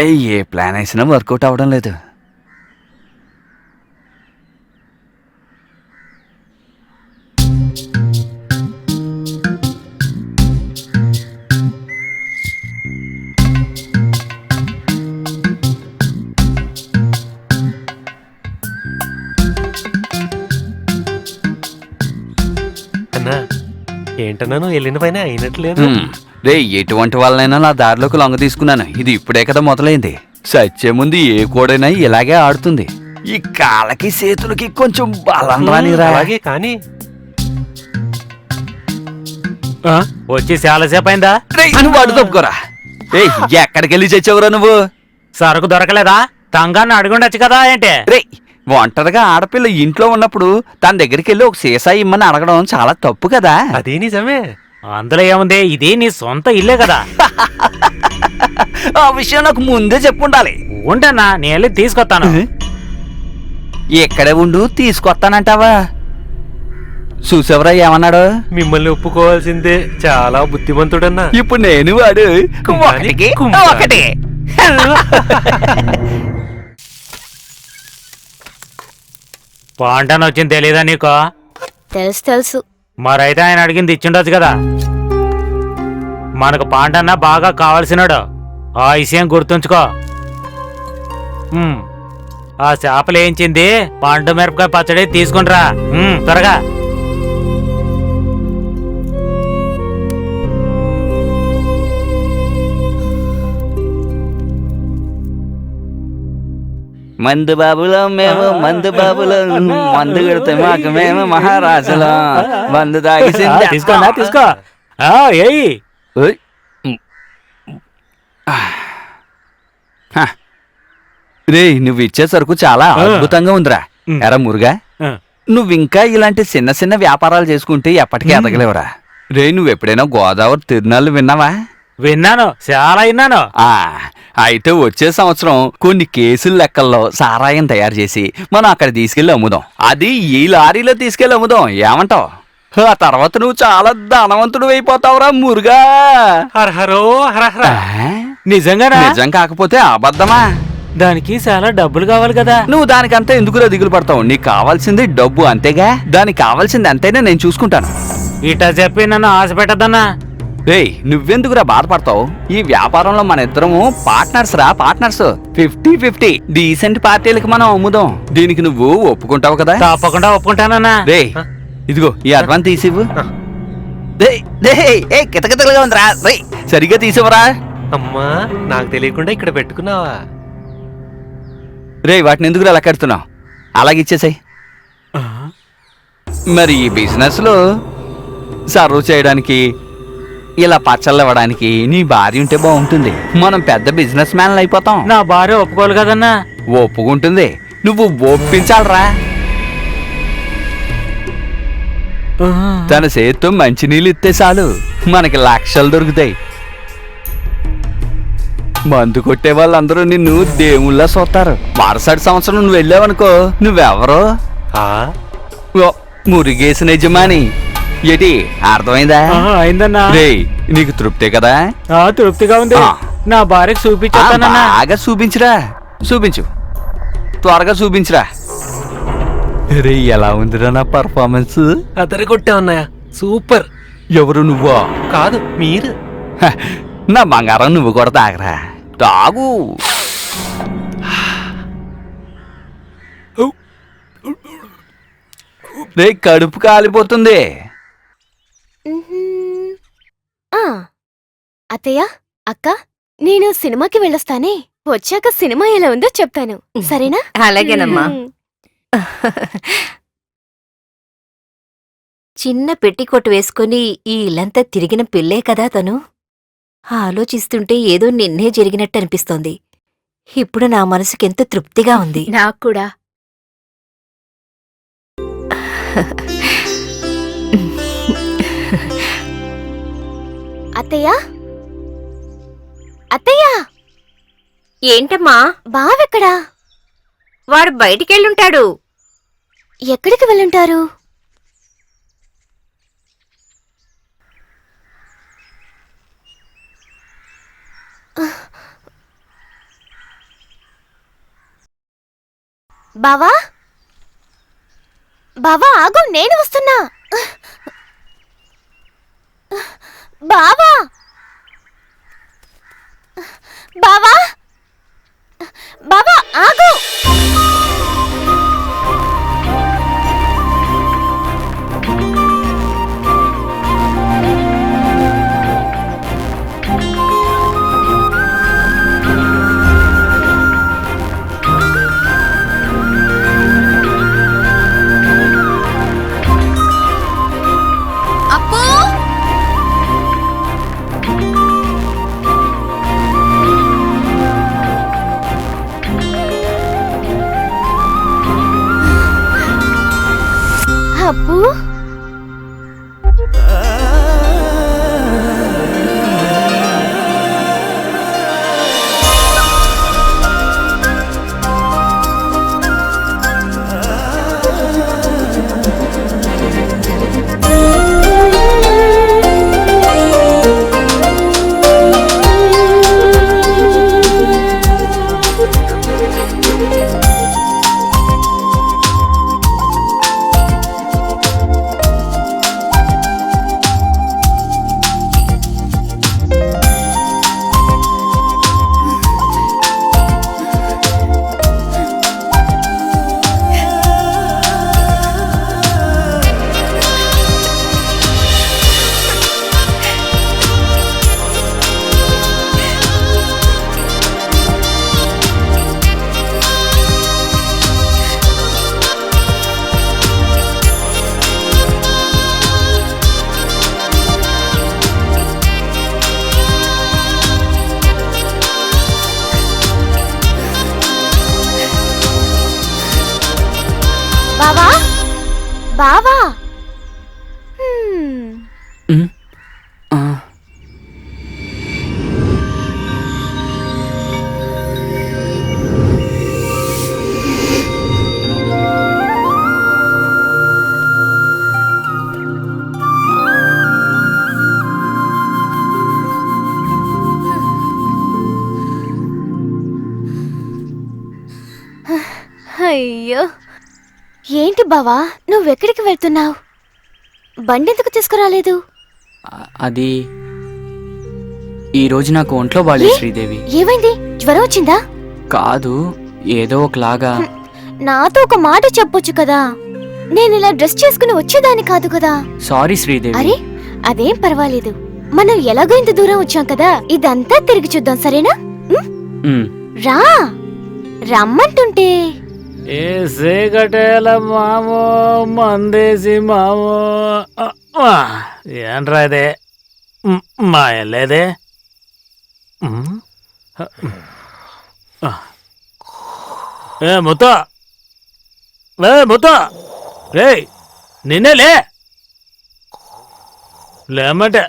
ఏ plan వేసినా work out అవ్వడం లేదు. అన్నా ఏంటన్నా నువ్వు వెళ్ళిన పైన అయినట్లేదు. రే ఎటువంటి వాళ్ళనైనా నా దారిలోకి లొంగ తీసుకున్నాను. ఇది ఇప్పుడే కదా మొదలైంది. సచ్చే ముందు ఏ కోడైనా ఇలాగే ఆడుతుంది. ఈ కాళ్ళకి చేతులకి కొంచెం బలం రానిరా. అలాగే కానీ వచ్చి చాలాసేపు అయిందా? నువ్వు అడు తప్పుకోరా. ఎక్కడికి వెళ్ళి చచ్చావురా నువ్వు? సరుకు దొరకలేదా? తంగాన్ని అడుగుండొచ్చు కదా ఏంటి? రే ఒంటరిగా ఆడపిల్ల ఇంట్లో ఉన్నప్పుడు తన దగ్గరికి వెళ్ళి ఒక సీసా ఇమ్మని అడగడం చాలా తప్పు కదా. అదే నిజమే. అందులో ఏముంది, ఇది నీ సొంత ఇల్లే కదా. ఆ విషయం నాకు ముందే చెప్పుండాలి. ఉంటన్నా, నేను వెళ్ళి తీసుకొస్తాను. ఎక్కడే ఉండు, తీసుకొస్తానంటావా? చూసేవరా ఏమన్నాడు? మిమ్మల్ని ఒప్పుకోవాల్సిందే, చాలా బుద్ధిమంతుడన్నా. ఇప్పుడు నేను వాడు కుంభాని, ఒకటికి కుంభాని. ఒకటి. పాంటాను వచ్చింది తెలీదా నీకు? తెలుసు. మరైతే ఆయన అడిగింది ఇచ్చిండొచ్చు కదా. మనకు పాంటన్న బాగా కావలసినాడు, ఆ విషయం గుర్తుంచుకో. ఆ చేపలు వేయించింది పండు మిరపకాయ పచ్చడి తీసుకుంట్రా త్వరగా. మందు బాబులో మేము మందు బాబులో మందు కొడితే మాకు మేము మహారాజులో మందు తాగి తీసుకోనా తీసుకో. ఏయ్ రే నువ్వు ఇచ్చే సరుకు చాలా అద్భుతంగా ఉందిరా. ఎరా మురుగా, నువ్వింకా ఇలాంటి చిన్న చిన్న వ్యాపారాలు చేసుకుంటే ఎప్పటికీ ఎదగలేవురా. రే నువ్వెప్పుడైనా గోదావరి తిరునాళ్ళు విన్నావా? విన్నాను, చాలా విన్నాను. అయితే వచ్చే సంవత్సరం కొన్ని కేసుల లెక్కల్లో సారాయం తయారు చేసి మనం అక్కడ తీసుకెళ్లి అమ్ముదాం. అది ఈ లారీలో తీసుకెళ్లి అమ్ముదాం, ఏమంటావు? ఆ తర్వాత నువ్వు చాలా ధనవంతుడు అయిపోతావురా మురుగా. హరహరో హరహర. నిజంగానా? నిజం కాకపోతే అబద్ధమా? దానికి చాలా డబ్బులు కావాలి కదా. నువ్వు దానికంతా ఎందుకురా దిగులు పడతావు? నీకు కావాల్సింది డబ్బు అంతేగా. దానికి కావాల్సింది అంతైనా నేను చూసుకుంటాను. ఇటా చెప్పి నన్ను ఆశ పెట్టద్దన్నా. రేయ్ నువ్వెందుకురా బాధపడతావు? ఈ వ్యాపారంలో మన ఇద్దరము పార్ట్నర్స్ రా, పార్ట్నర్స్. 50-50 డీసెంట్ పార్టీలకు మనం అమ్ముదాం. దీనికి నువ్వు ఒప్పుకుంటావు కదా? తప్పకుండా ఒప్పుకుంటానన్నా. రేయ్ ఇదిగో ఈ అడ్వాన్స్ తీసివ్వు. కితకితలుగా ఉందిరా. రేయ్ సరిగ్గా తీసివ్వరా. అమ్మా నాకు తెలియకుండా ఇక్కడ పెట్టుకున్నావా? రేయ్ వాటిని ఎందుకు అలా కడుతున్నావు? అలాగిచ్చేసాయి. మరి ఈ బిజినెస్ లో సర్వ్ చేయడానికి, ఇలా పచ్చళ్ళు ఇవ్వడానికి నీ భార్య ఉంటే బాగుంటుంది. మనం పెద్ద బిజినెస్ మ్యాన్లు అయిపోతాం. నా భార్య ఒప్పుకోవాలి కదన్నా. ఒప్పుకుంటుంది, నువ్వు ఒప్పించాలరా. తన చేత్తో మంచినీళ్ళు ఇస్తే చాలు మనకి లక్షలు దొరుకుతాయి. మందు కొట్టే వాళ్ళందరూ నిన్ను దేవుళ్ళ చూస్తారు. మరుసటి సంవత్సరం నువ్వు వెళ్ళావనుకో, నువ్వెవరో మురిగేసిన యజమాని. ఏటి అర్థమైందా? అయిందన్నా. రేయ్ నీకు తృప్తే కదా? తృప్తిగా ఉంది. నా భార్యకు చూపించానన్నా. బాగా చూపించురా, చూపించు, త్వరగా చూపించురా. రే ఎలా ఉందిరా నా పర్ఫార్మెన్స్? అదరి కొట్టావన్నాయా, సూపర్. ఎవరు నువ్వా? కాదు మీరు. నా బంగారం నువ్వు కూడా తాగరా, తాగు. రే కడుపు కాలిపోతుంది. అత్తయ్య, అక్క, నేను సినిమాకి వెళ్ళొస్తానే. వచ్చాక సినిమా ఎలా ఉందో చెప్తాను, సరేనా? అలాగేనమ్మా. చిన్న పెట్టికొట్టు వేసుకుని ఈ ఇల్లంతా తిరిగిన పిల్లే కదా తను. ఆలోచిస్తుంటే ఏదో నిన్నే జరిగినట్టు అనిపిస్తోంది. ఇప్పుడు నా మనసుకెంత తృప్తిగా ఉంది. నాకు కూడా. అత్తయ్య, అత్తయ్య. ఏంటమ్మా? బావెక్కడా? వాడు బయటికెళ్ళుంటాడు. ఎక్కడికి వెళ్ళుంటారు? బావా బావా ఆగు, నేను వస్తున్నా. బావా బావా బావా ఆగు. అప్పు అప్పు బావా బావా ఆ. అయ్యో, ఏంటి బావా నువ్వెక్కడికి వెళ్తున్నావు? బండెందుకు తీసుకురాలేదు? అది ఈరోజు నాకు ఒంట్లో బాలేదు ఏ? శ్రీదేవి. ఏమైంది? జ్వరం వచ్చిందా? కాదు, ఏదో ఒకలాగా. నాతో ఒక మాట చెప్పొచ్చు కదా, నేను ఇలా డ్రెస్ చేసుకుని వచ్చేదాన్ని కాదు కదా. సారీ శ్రీదేవి. అరే అదేం పర్వాలేదు, మనం ఎలాగో ఇంత దూరం వచ్చాం కదా, ఇదంతా తిరిగి చూద్దాం, సరేనా? ఉమ్. రా రమ్మంటుంటే. ఏ సేకటేల మామో మందేసి మామో. ఏంట్రా ఇదే మాయలేదే. ఏ ముత్త, రే నిన్నే లేమంటే